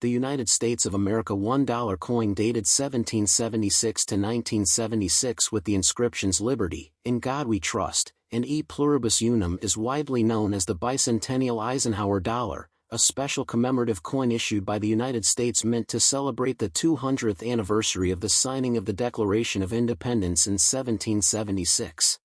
the United States of America $1 coin dated 1776 to 1976 with the inscriptions Liberty, In God We Trust, and E Pluribus Unum is widely known as the bicentennial Eisenhower dollar, a special commemorative coin issued by the United States Mint to celebrate the 200th anniversary of the signing of the Declaration of Independence in 1776.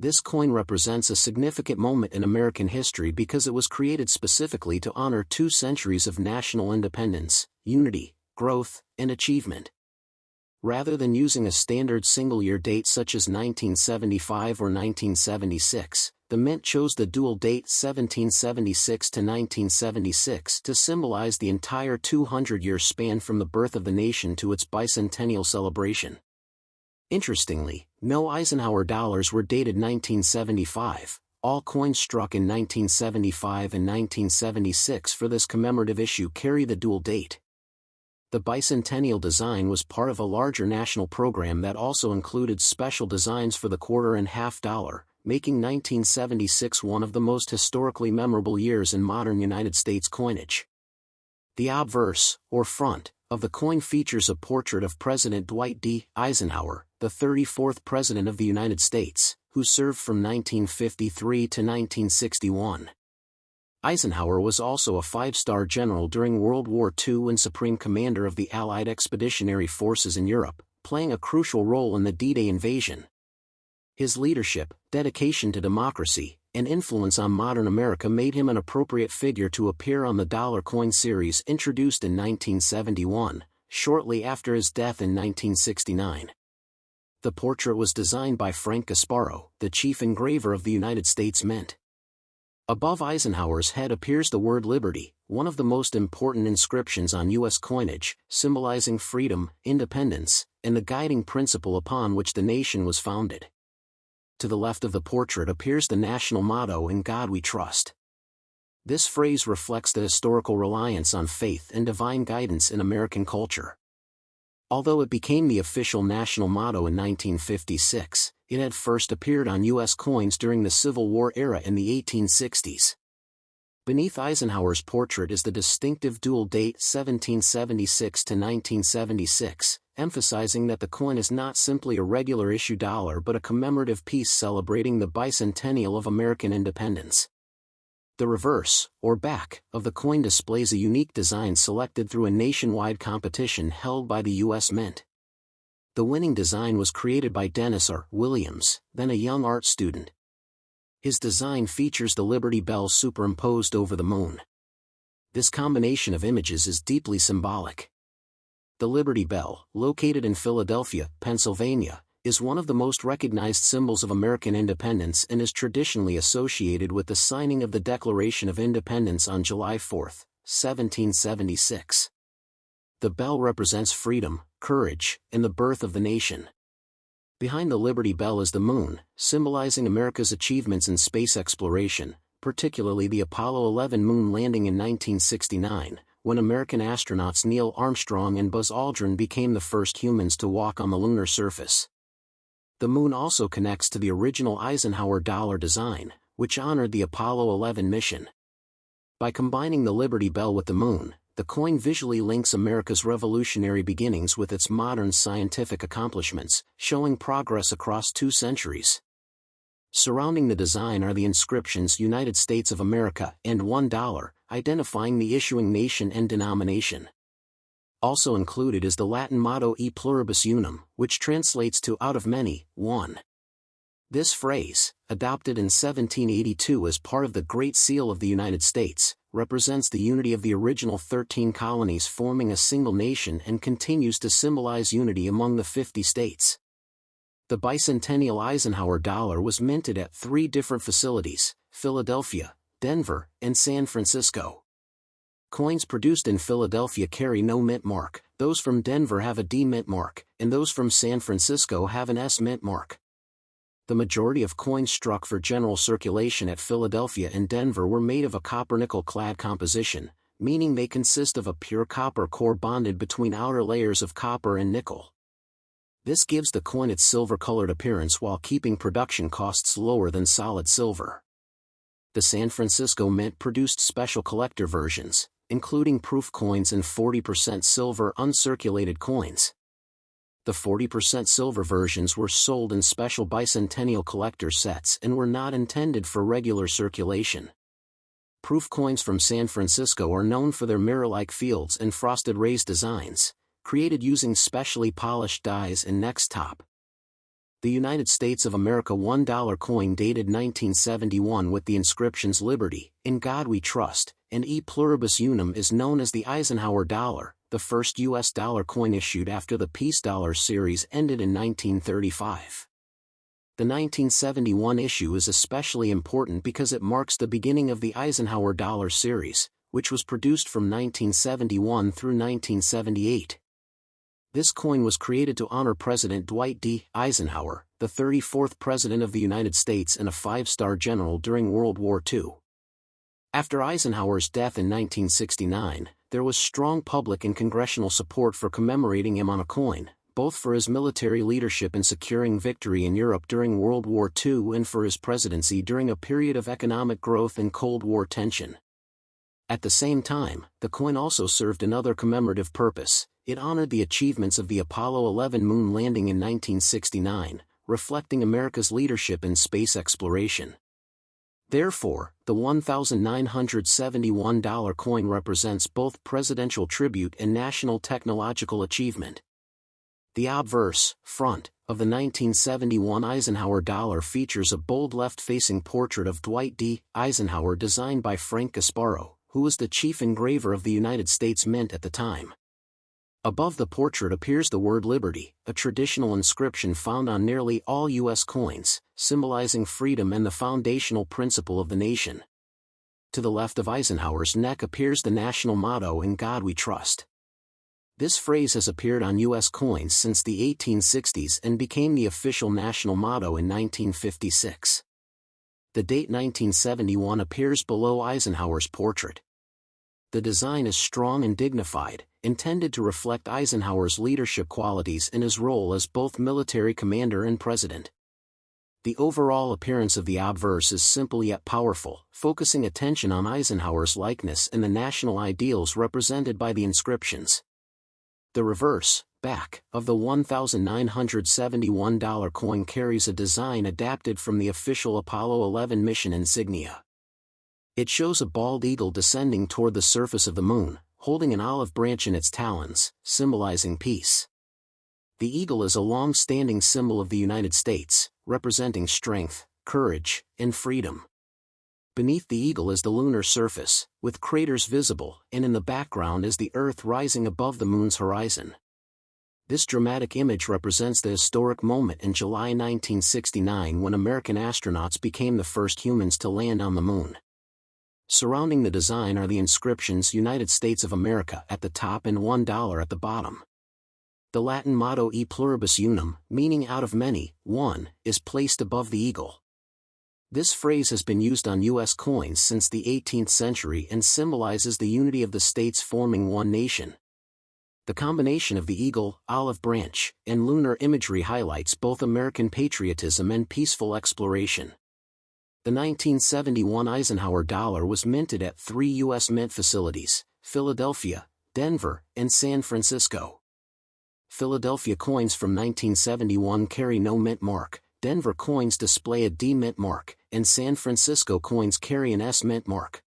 This coin represents a significant moment in American history because it was created specifically to honor 2 centuries of national independence, unity, growth, and achievement. Rather than using a standard single-year date such as 1975 or 1976, the Mint chose the dual date 1776 to 1976 to symbolize the entire 200-year span from the birth of the nation to its bicentennial celebration. Interestingly, no Eisenhower dollars were dated 1975. All coins struck in 1975 and 1976 for this commemorative issue carry the dual date. The bicentennial design was part of a larger national program that also included special designs for the quarter and half dollar, making 1976 one of the most historically memorable years in modern United States coinage. The obverse, or front, of the coin features a portrait of President Dwight D. Eisenhower, the 34th President of the United States, who served from 1953 to 1961. Eisenhower was also a 5-star general during World War II and Supreme Commander of the Allied Expeditionary Forces in Europe, playing a crucial role in the D-Day invasion. His leadership, dedication to democracy, and influence on modern America made him an appropriate figure to appear on the dollar coin series introduced in 1971, shortly after his death in 1969. The portrait was designed by Frank Gasparo, the chief engraver of the United States Mint. Above Eisenhower's head appears the word Liberty, one of the most important inscriptions on U.S. coinage, symbolizing freedom, independence, and the guiding principle upon which the nation was founded. To the left of the portrait appears the national motto, In God We Trust. This phrase reflects the historical reliance on faith and divine guidance in American culture. Although it became the official national motto in 1956, it had first appeared on U.S. coins during the Civil War era in the 1860s. Beneath Eisenhower's portrait is the distinctive dual date 1776 to 1976, emphasizing that the coin is not simply a regular issue dollar but a commemorative piece celebrating the bicentennial of American independence. The reverse, or back, of the coin displays a unique design selected through a nationwide competition held by the U.S. Mint. The winning design was created by Dennis R. Williams, then a young art student. His design features the Liberty Bell superimposed over the moon. This combination of images is deeply symbolic. The Liberty Bell, located in Philadelphia, Pennsylvania, is one of the most recognized symbols of American independence and is traditionally associated with the signing of the Declaration of Independence on July 4, 1776. The bell represents freedom, courage, and the birth of the nation. Behind the Liberty Bell is the moon, symbolizing America's achievements in space exploration, particularly the Apollo 11 moon landing in 1969, when American astronauts Neil Armstrong and Buzz Aldrin became the first humans to walk on the lunar surface. The moon also connects to the original Eisenhower dollar design, which honored the Apollo 11 mission. By combining the Liberty Bell with the moon, the coin visually links America's revolutionary beginnings with its modern scientific accomplishments, showing progress across 2 centuries. Surrounding the design are the inscriptions United States of America and $1, identifying the issuing nation and denomination. Also included is the Latin motto E Pluribus Unum, which translates to out of many, one. This phrase, adopted in 1782 as part of the Great Seal of the United States, represents the unity of the original 13 colonies forming a single nation and continues to symbolize unity among the 50 states. The bicentennial Eisenhower dollar was minted at 3 different facilities: Philadelphia, Denver, and San Francisco. Coins produced in Philadelphia carry no mint mark, those from Denver have a D mint mark, and those from San Francisco have an S mint mark. The majority of coins struck for general circulation at Philadelphia and Denver were made of a copper-nickel clad composition, meaning they consist of a pure copper core bonded between outer layers of copper and nickel. This gives the coin its silver-colored appearance while keeping production costs lower than solid silver. The San Francisco Mint produced special collector versions, including proof coins and 40% silver uncirculated coins. The 40% silver versions were sold in special bicentennial collector sets and were not intended for regular circulation. Proof coins from San Francisco are known for their mirror-like fields and frosted raised designs, created using specially polished dies and next top. The United States of America $1 coin dated 1971 with the inscriptions Liberty, In God We Trust, and E Pluribus Unum is known as the Eisenhower dollar, the first U.S. dollar coin issued after the Peace Dollar series ended in 1935. The 1971 issue is especially important because it marks the beginning of the Eisenhower dollar series, which was produced from 1971 through 1978. This coin was created to honor President Dwight D. Eisenhower, the 34th President of the United States and a five-star general during World War II. After Eisenhower's death in 1969, there was strong public and congressional support for commemorating him on a coin, both for his military leadership in securing victory in Europe during World War II and for his presidency during a period of economic growth and Cold War tension. At the same time, the coin also served another commemorative purpose. It honored the achievements of the Apollo 11 moon landing in 1969, reflecting America's leadership in space exploration. Therefore, the $1,971 coin represents both presidential tribute and national technological achievement. The obverse, front, of the 1971 Eisenhower dollar features a bold left-facing portrait of Dwight D. Eisenhower designed by Frank Gasparo, who was the chief engraver of the United States Mint at the time. Above the portrait appears the word Liberty, a traditional inscription found on nearly all U.S. coins, symbolizing freedom and the foundational principle of the nation. To the left of Eisenhower's neck appears the national motto, In God We Trust. This phrase has appeared on U.S. coins since the 1860s and became the official national motto in 1956. The date 1971 appears below Eisenhower's portrait. The design is strong and dignified, intended to reflect Eisenhower's leadership qualities and his role as both military commander and president. The overall appearance of the obverse is simple yet powerful, focusing attention on Eisenhower's likeness and the national ideals represented by the inscriptions. The reverse, back, of the $1,971 coin carries a design adapted from the official Apollo 11 mission insignia. It shows a bald eagle descending toward the surface of the moon, holding an olive branch in its talons, symbolizing peace. The eagle is a long-standing symbol of the United States, representing strength, courage, and freedom. Beneath the eagle is the lunar surface, with craters visible, and in the background is the Earth rising above the moon's horizon. This dramatic image represents the historic moment in July 1969 when American astronauts became the first humans to land on the moon. Surrounding the design are the inscriptions United States of America at the top and $1 at the bottom. The Latin motto E Pluribus Unum, meaning out of many, one, is placed above the eagle. This phrase has been used on U.S. coins since the 18th century and symbolizes the unity of the states forming one nation. The combination of the eagle, olive branch, and lunar imagery highlights both American patriotism and peaceful exploration. The 1971 Eisenhower dollar was minted at 3 U.S. mint facilities, Philadelphia, Denver, and San Francisco. Philadelphia coins from 1971 carry no mint mark, Denver coins display a D mint mark, and San Francisco coins carry an S mint mark.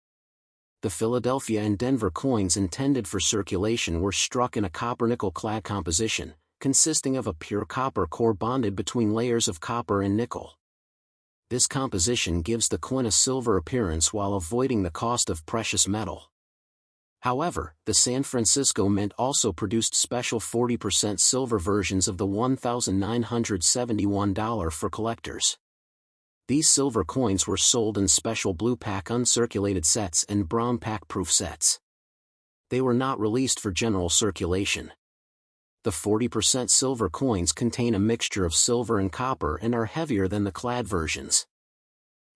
The Philadelphia and Denver coins intended for circulation were struck in a copper-nickel clad composition, consisting of a pure copper core bonded between layers of copper and nickel. This composition gives the coin a silver appearance while avoiding the cost of precious metal. However, the San Francisco Mint also produced special 40% silver versions of the $1,971 for collectors. These silver coins were sold in special blue pack uncirculated sets and brown pack proof sets. They were not released for general circulation. The 40% silver coins contain a mixture of silver and copper and are heavier than the clad versions.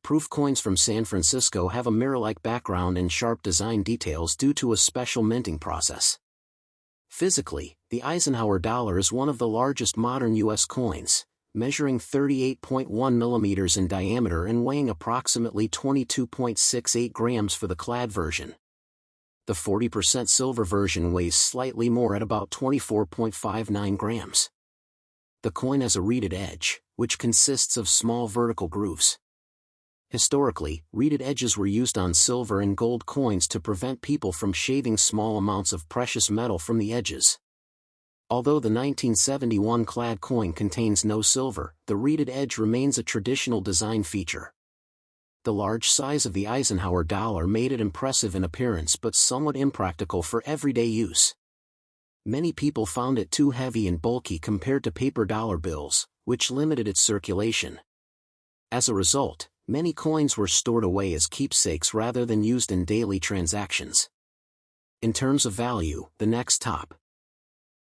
Proof coins from San Francisco have a mirror-like background and sharp design details due to a special minting process. Physically, the Eisenhower dollar is one of the largest modern U.S. coins, measuring 38.1 millimeters in diameter and weighing approximately 22.68 grams for the clad version. The 40% silver version weighs slightly more at about 24.59 grams. The coin has a reeded edge, which consists of small vertical grooves. Historically, reeded edges were used on silver and gold coins to prevent people from shaving small amounts of precious metal from the edges. Although the 1971 clad coin contains no silver, the reeded edge remains a traditional design feature. The large size of the Eisenhower dollar made it impressive in appearance but somewhat impractical for everyday use. Many people found it too heavy and bulky compared to paper dollar bills, which limited its circulation. As a result, many coins were stored away as keepsakes rather than used in daily transactions. In terms of value, the next top.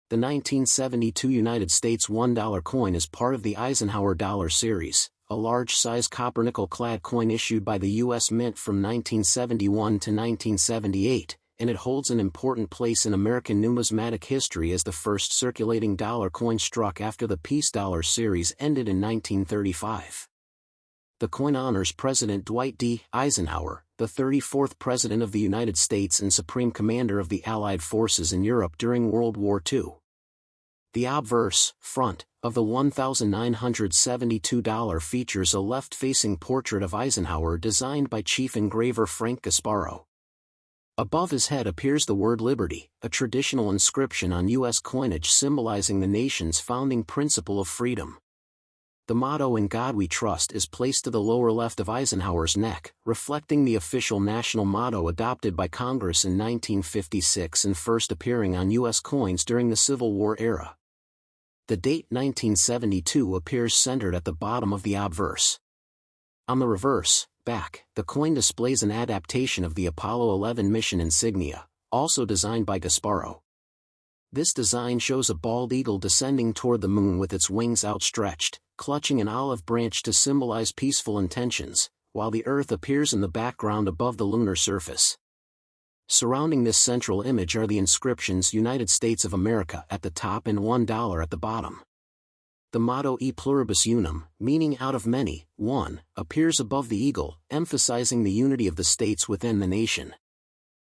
The 1972 United States $1 coin is part of the Eisenhower dollar series, a large-size copper-nickel-clad coin issued by the U.S. Mint from 1971 to 1978, and it holds an important place in American numismatic history as the first circulating dollar coin struck after the Peace Dollar series ended in 1935. The coin honors President Dwight D. Eisenhower, the 34th President of the United States and Supreme Commander of the Allied forces in Europe during World War II. The obverse, front, of the $1,972 features a left-facing portrait of Eisenhower designed by chief engraver Frank Gasparo. Above his head appears the word Liberty, a traditional inscription on U.S. coinage symbolizing the nation's founding principle of freedom. The motto "In God We Trust" is placed to the lower left of Eisenhower's neck, reflecting the official national motto adopted by Congress in 1956 and first appearing on U.S. coins during the Civil War era. The date 1972 appears centered at the bottom of the obverse. On the reverse, back, the coin displays an adaptation of the Apollo 11 mission insignia, also designed by Gasparo. This design shows a bald eagle descending toward the moon with its wings outstretched, clutching an olive branch to symbolize peaceful intentions, while the Earth appears in the background above the lunar surface. Surrounding this central image are the inscriptions "United States of America" at the top and $1 at the bottom. The motto "E pluribus unum," meaning "out of many, one," appears above the eagle, emphasizing the unity of the states within the nation.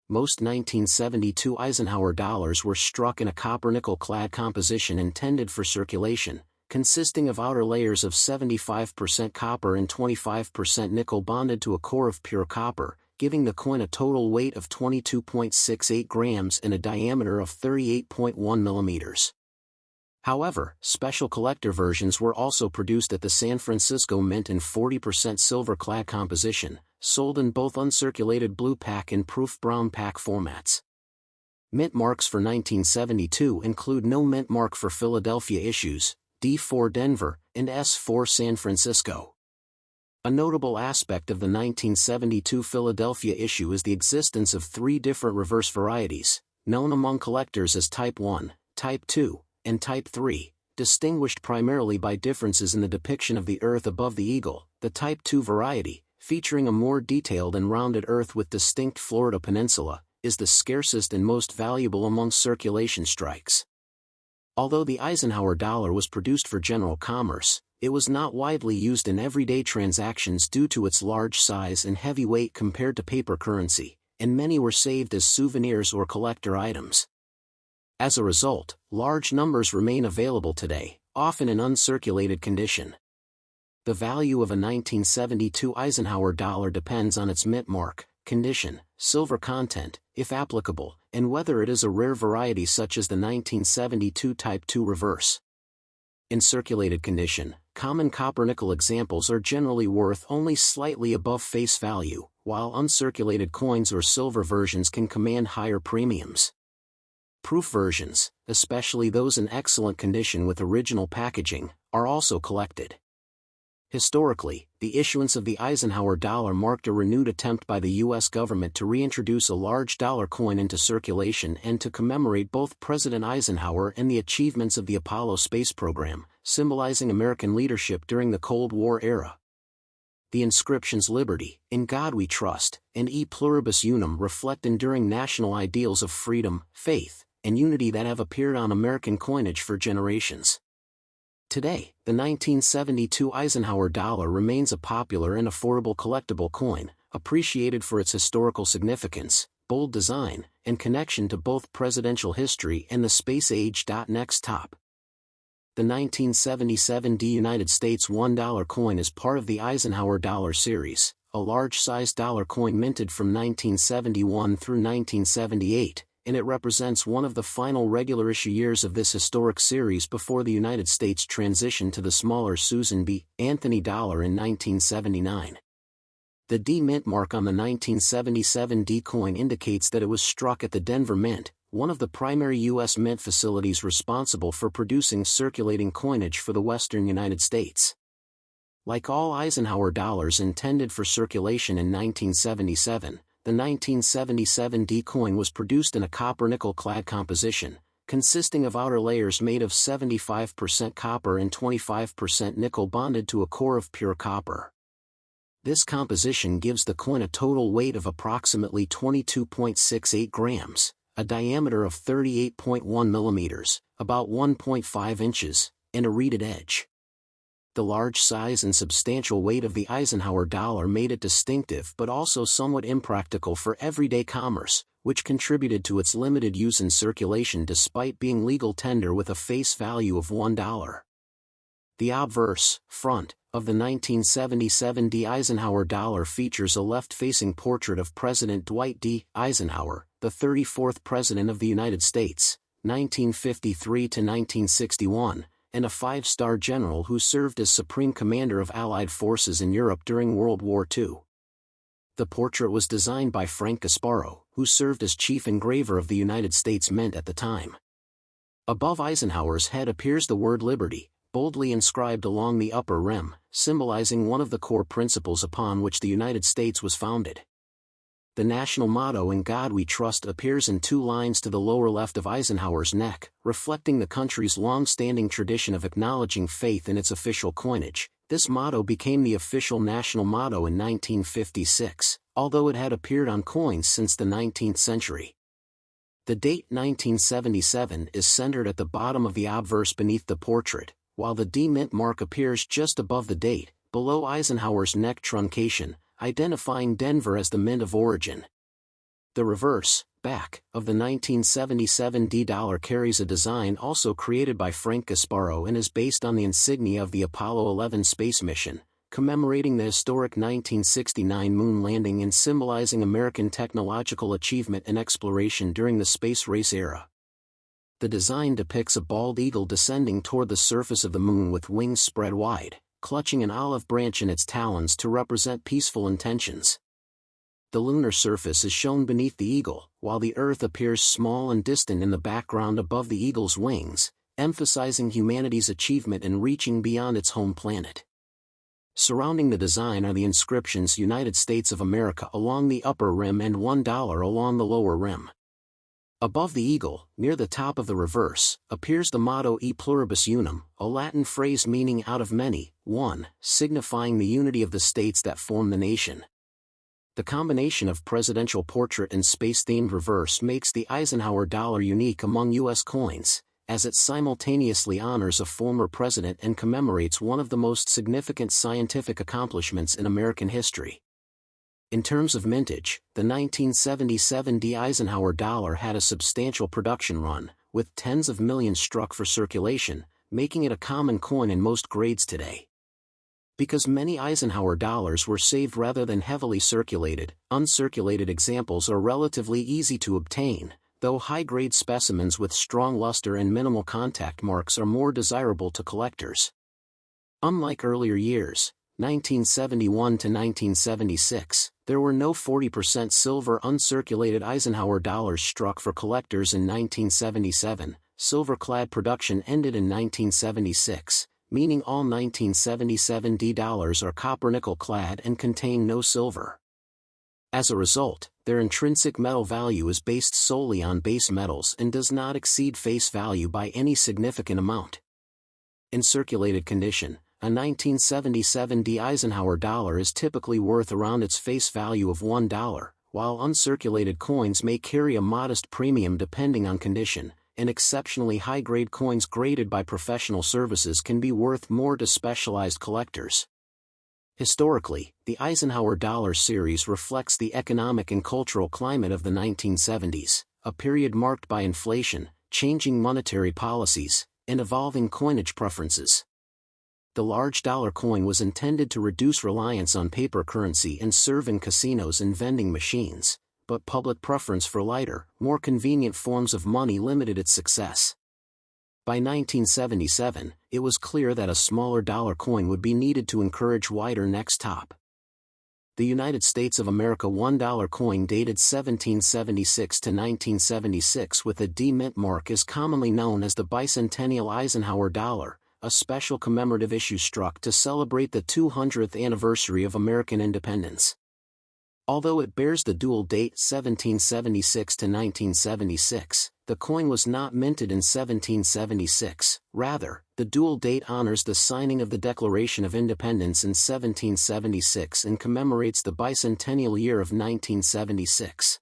Most 1972 Eisenhower dollars were struck in a copper-nickel-clad composition intended for circulation, consisting of outer layers of 75% copper and 25% nickel bonded to a core of pure copper, giving the coin a total weight of 22.68 grams and a diameter of 38.1 millimeters. However, special collector versions were also produced at the San Francisco Mint in 40% silver-clad composition, sold in both uncirculated blue pack and proof brown pack formats. Mint marks for 1972 include no mint mark for Philadelphia issues, D4 Denver, and S4 San Francisco. A notable aspect of the 1972 Philadelphia issue is the existence of three different reverse varieties, known among collectors as Type 1, Type 2, and Type 3, distinguished primarily by differences in the depiction of the Earth above the eagle. The Type 2 variety, featuring a more detailed and rounded Earth with distinct Florida peninsula, is the scarcest and most valuable among circulation strikes. Although the Eisenhower dollar was produced for general commerce, it was not widely used in everyday transactions due to its large size and heavy weight compared to paper currency, and many were saved as souvenirs or collector items. As a result, large numbers remain available today, often in uncirculated condition. The value of a 1972 Eisenhower dollar depends on its mint mark, condition, silver content, if applicable, and whether it is a rare variety such as the 1972 Type 2 reverse. In circulated condition, common copper-nickel examples are generally worth only slightly above face value, while uncirculated coins or silver versions can command higher premiums. Proof versions, especially those in excellent condition with original packaging, are also collected. Historically, the issuance of the Eisenhower dollar marked a renewed attempt by the U.S. government to reintroduce a large dollar coin into circulation and to commemorate both President Eisenhower and the achievements of the Apollo space program, symbolizing American leadership during the Cold War era. The inscriptions "Liberty, in God We Trust," and "E pluribus unum" reflect enduring national ideals of freedom, faith, and unity that have appeared on American coinage for generations. Today, the 1972 Eisenhower dollar remains a popular and affordable collectible coin, appreciated for its historical significance, bold design, and connection to both presidential history and the space age. Next top. The 1977 United States $1 coin is part of the Eisenhower dollar series, a large-sized dollar coin minted from 1971 through 1978, and it represents one of the final regular-issue years of this historic series before the United States transitioned to the smaller Susan B. Anthony dollar in 1979. The D Mint mark on the 1977 D coin indicates that it was struck at the Denver Mint, one of the primary U.S. mint facilities responsible for producing circulating coinage for the western United States. Like all Eisenhower dollars intended for circulation in 1977, the 1977 D coin was produced in a copper-nickel clad composition, consisting of outer layers made of 75% copper and 25% nickel bonded to a core of pure copper. This composition gives the coin a total weight of approximately 22.68 grams, a diameter of 38.1 millimeters, about 1.5 inches, and a reeded edge. The large size and substantial weight of the Eisenhower dollar made it distinctive but also somewhat impractical for everyday commerce, which contributed to its limited use in circulation despite being legal tender with a face value of $1. The obverse, front, of the 1977 D Eisenhower dollar features a left-facing portrait of President Dwight D. Eisenhower, the 34th President of the United States, 1953 to 1961, and a five-star general who served as Supreme Commander of Allied forces in Europe during World War II. The portrait was designed by Frank Gasparo, who served as Chief Engraver of the United States Mint at the time. Above Eisenhower's head appears the word Liberty, boldly inscribed along the upper rim, symbolizing one of the core principles upon which the United States was founded. The national motto "In God We Trust" appears in two lines to the lower left of Eisenhower's neck, reflecting the country's long-standing tradition of acknowledging faith in its official coinage. This motto became the official national motto in 1956, although it had appeared on coins since the 19th century. The date 1977 is centered at the bottom of the obverse beneath the portrait, while the D Mint mark appears just above the date, below Eisenhower's neck truncation, identifying Denver as the mint of origin. The reverse, back, of the 1977 D dollar carries a design also created by Frank Gasparo and is based on the insignia of the Apollo 11 space mission, commemorating the historic 1969 moon landing and symbolizing American technological achievement and exploration during the space race era. The design depicts a bald eagle descending toward the surface of the moon with wings spread wide, clutching an olive branch in its talons to represent peaceful intentions. The lunar surface is shown beneath the eagle, while the Earth appears small and distant in the background above the eagle's wings, emphasizing humanity's achievement in reaching beyond its home planet. Surrounding the design are the inscriptions "United States of America" along the upper rim and $1 along the lower rim. Above the eagle, near the top of the reverse, appears the motto "E pluribus unum," a Latin phrase meaning "out of many, one," signifying the unity of the states that form the nation. The combination of presidential portrait and space-themed reverse makes the Eisenhower dollar unique among U.S. coins, as it simultaneously honors a former president and commemorates one of the most significant scientific accomplishments in American history. In terms of mintage, the 1977 D Eisenhower dollar had a substantial production run, with tens of millions struck for circulation, making it a common coin in most grades today. Because many Eisenhower dollars were saved rather than heavily circulated, uncirculated examples are relatively easy to obtain, though high-grade specimens with strong luster and minimal contact marks are more desirable to collectors. Unlike earlier years, 1971 to 1976, there were no 40% silver uncirculated Eisenhower dollars struck for collectors in 1977. Silver-clad production ended in 1976, meaning all 1977 D dollars are copper-nickel clad and contain no silver. As a result, their intrinsic metal value is based solely on base metals and does not exceed face value by any significant amount. In circulated condition, a 1977 D Eisenhower dollar is typically worth around its face value of $1, while uncirculated coins may carry a modest premium depending on condition, and exceptionally high-grade coins graded by professional services can be worth more to specialized collectors. Historically, the Eisenhower dollar series reflects the economic and cultural climate of the 1970s, a period marked by inflation, changing monetary policies, and evolving coinage preferences. The large dollar coin was intended to reduce reliance on paper currency and serve in casinos and vending machines, but public preference for lighter, more convenient forms of money limited its success. By 1977, it was clear that a smaller dollar coin would be needed to encourage wider necks top. The United States of America $1 coin dated 1776 to 1976 with a D mint mark is commonly known as the bicentennial Eisenhower dollar, a special commemorative issue struck to celebrate the 200th anniversary of American independence. Although it bears the dual date 1776 to 1976, the coin was not minted in 1776, rather, the dual date honors the signing of the Declaration of Independence in 1776 and commemorates the bicentennial year of 1976.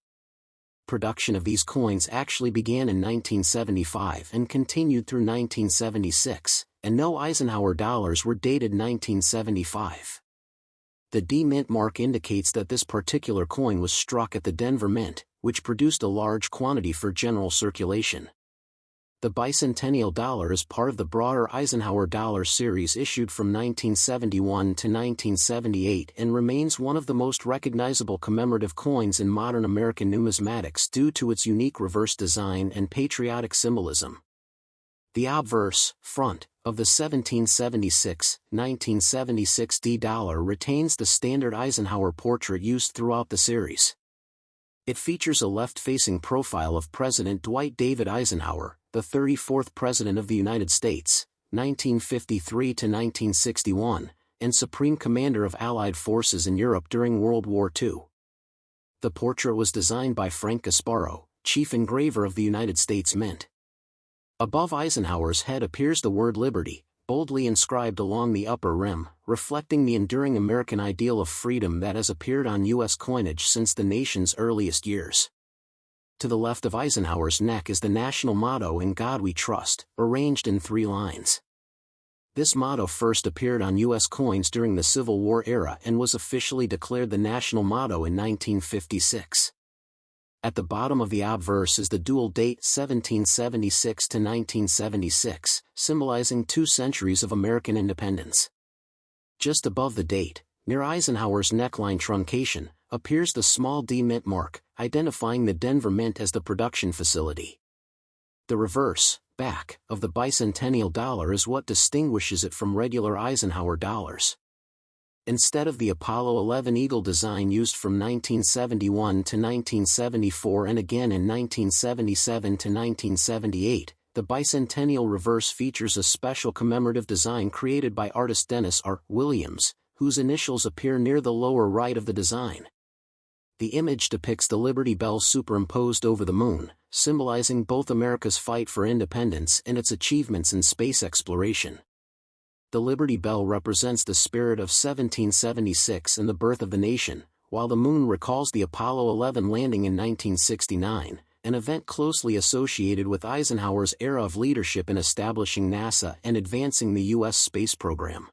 Production of these coins actually began in 1975 and continued through 1976, and no Eisenhower dollars were dated 1975. The D Mint mark indicates that this particular coin was struck at the Denver Mint, which produced a large quantity for general circulation. The bicentennial dollar is part of the broader Eisenhower dollar series issued from 1971 to 1978 and remains one of the most recognizable commemorative coins in modern American numismatics due to its unique reverse design and patriotic symbolism. The obverse, front, of the 1776-1976 D dollar retains the standard Eisenhower portrait used throughout the series. It features a left-facing profile of President Dwight David Eisenhower, the 34th President of the United States, 1953 to 1961, and Supreme Commander of Allied forces in Europe during World War II. The portrait was designed by Frank Gasparo, chief engraver of the United States Mint. Above Eisenhower's head appears the word Liberty, boldly inscribed along the upper rim, reflecting the enduring American ideal of freedom that has appeared on U.S. coinage since the nation's earliest years. To the left of Eisenhower's neck is the national motto "In God We Trust," arranged in 3 lines. This motto first appeared on U.S. coins during the Civil War era and was officially declared the national motto in 1956. At the bottom of the obverse is the dual date 1776 to 1976, symbolizing 2 centuries of American independence. Just above the date, near Eisenhower's neckline truncation, appears the small D Mint mark, identifying the Denver Mint as the production facility. The reverse, back, of the bicentennial dollar is what distinguishes it from regular Eisenhower dollars. Instead of the Apollo 11 eagle design used from 1971 to 1974 and again in 1977 to 1978, the bicentennial reverse features a special commemorative design created by artist Dennis R. Williams, whose initials appear near the lower right of the design. The image depicts the Liberty Bell superimposed over the moon, symbolizing both America's fight for independence and its achievements in space exploration. The Liberty Bell represents the spirit of 1776 and the birth of the nation, while the moon recalls the Apollo 11 landing in 1969, an event closely associated with Eisenhower's era of leadership in establishing NASA and advancing the U.S. space program.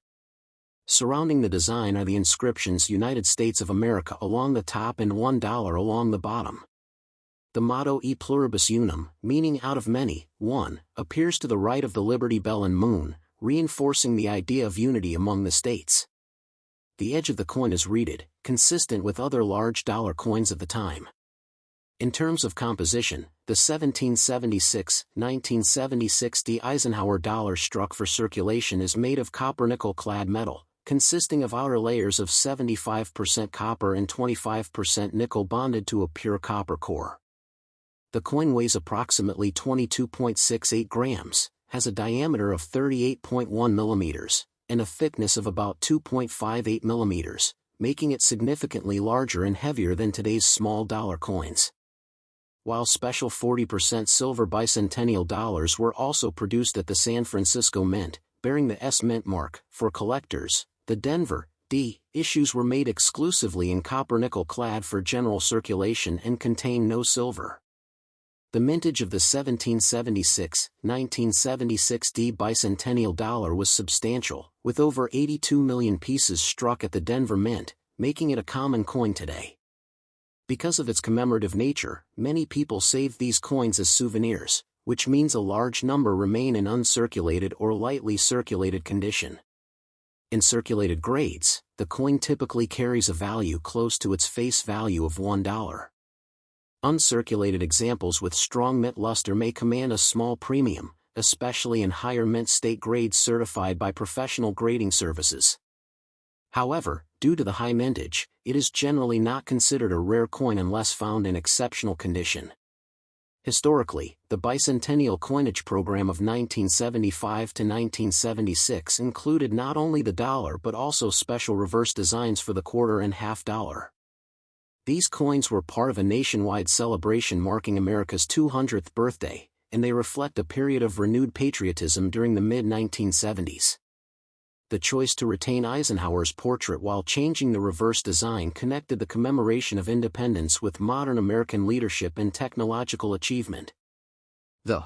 Surrounding the design are the inscriptions "United States of America" along the top and $1 along the bottom. The motto "E pluribus unum," meaning out of many, one, appears to the right of the Liberty Bell and moon, reinforcing the idea of unity among the states. The edge of the coin is reeded, consistent with other large dollar coins of the time. In terms of composition, the 1776-1976 D Eisenhower dollar struck for circulation is made of copper-nickel-clad metal, consisting of outer layers of 75% copper and 25% nickel bonded to a pure copper core. The coin weighs approximately 22.68 grams, has a diameter of 38.1 millimeters, and a thickness of about 2.58 millimeters, making it significantly larger and heavier than today's small dollar coins. While special 40% silver bicentennial dollars were also produced at the San Francisco Mint, bearing the S Mint mark, for collectors, the Denver D issues were made exclusively in copper-nickel clad for general circulation and contain no silver. The mintage of the 1776-1976 D bicentennial dollar was substantial, with over 82 million pieces struck at the Denver Mint, making it a common coin today. Because of its commemorative nature, many people save these coins as souvenirs, which means a large number remain in uncirculated or lightly circulated condition. In circulated grades, the coin typically carries a value close to its face value of $1. Uncirculated examples with strong mint luster may command a small premium, especially in higher mint state grades certified by professional grading services. However, due to the high mintage, it is generally not considered a rare coin unless found in exceptional condition. Historically, the bicentennial coinage program of 1975 to 1976 included not only the dollar but also special reverse designs for the quarter and half dollar. These coins were part of a nationwide celebration marking America's 200th birthday, and they reflect a period of renewed patriotism during the mid-1970s. The choice to retain Eisenhower's portrait while changing the reverse design connected the commemoration of independence with modern American leadership and technological achievement. The